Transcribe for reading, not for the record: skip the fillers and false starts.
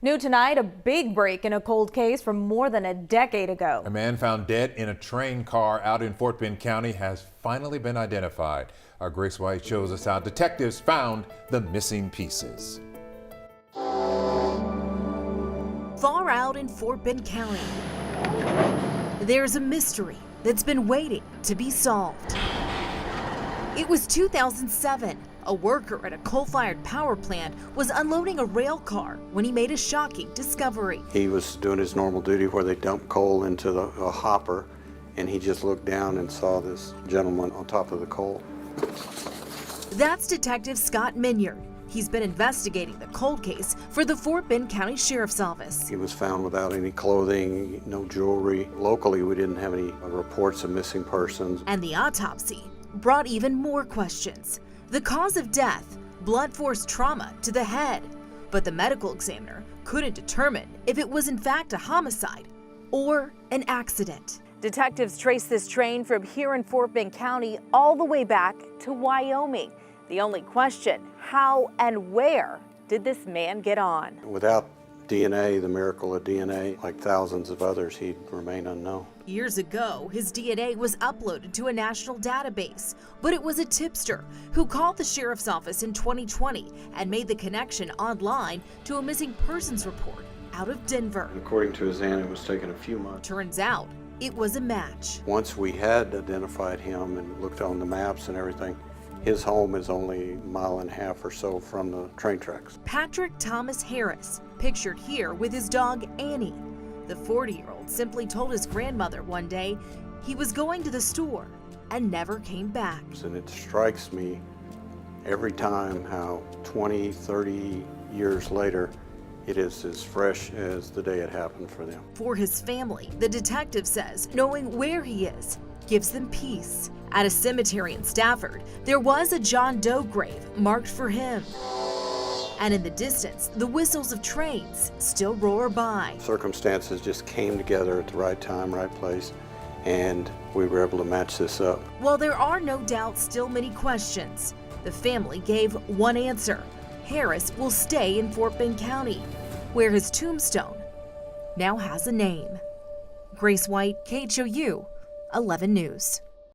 New tonight, a big break in a cold case from more than a decade ago. A man found dead in a train car out in Fort Bend County has finally been identified. Our Grace White shows us how detectives found the missing pieces. Far out in Fort Bend County, there's a mystery that's been waiting to be solved. It was 2007. A worker at a coal-fired power plant was unloading a rail car when he made a shocking discovery. He was doing his normal duty where they dump coal into a hopper, and he just looked down and saw this gentleman on top of the coal. That's Detective Scott Minyard. He's been investigating the cold case for the Fort Bend County Sheriff's Office. He was found without any clothing, no jewelry. Locally, we didn't have any reports of missing persons. And the autopsy brought even more questions. The cause of death, blunt force trauma to the head. But the medical examiner couldn't determine if it was in fact a homicide or an accident. Detectives traced this train from here in Fort Bend County all the way back to Wyoming. The only question, how and where did this man get on? Without DNA, the miracle of DNA, like thousands of others, he'd remain unknown. Years ago, his DNA was uploaded to a national database, but it was a tipster who called the sheriff's office in 2020 and made the connection online to a missing persons report out of Denver. According to his aunt, it was taking a few months. Turns out, it was a match. Once we had identified him and looked on the maps and everything, his home is only a mile and a half or so from the train tracks. Patrick Thomas Harris, pictured here with his dog Annie. The 40-year-old simply told his grandmother one day he was going to the store and never came back. And it strikes me every time how 20, 30 years later, it is as fresh as the day it happened for them. For his family, the detective says knowing where he is gives them peace. At a cemetery in Stafford, there was a John Doe grave marked for him. And in the distance, the whistles of trains still roar by. Circumstances just came together at the right time, right place, and we were able to match this up. While there are no doubt still many questions, the family gave one answer. Harris will stay in Fort Bend County, where his tombstone now has a name. Grace White, KHOU 11 News.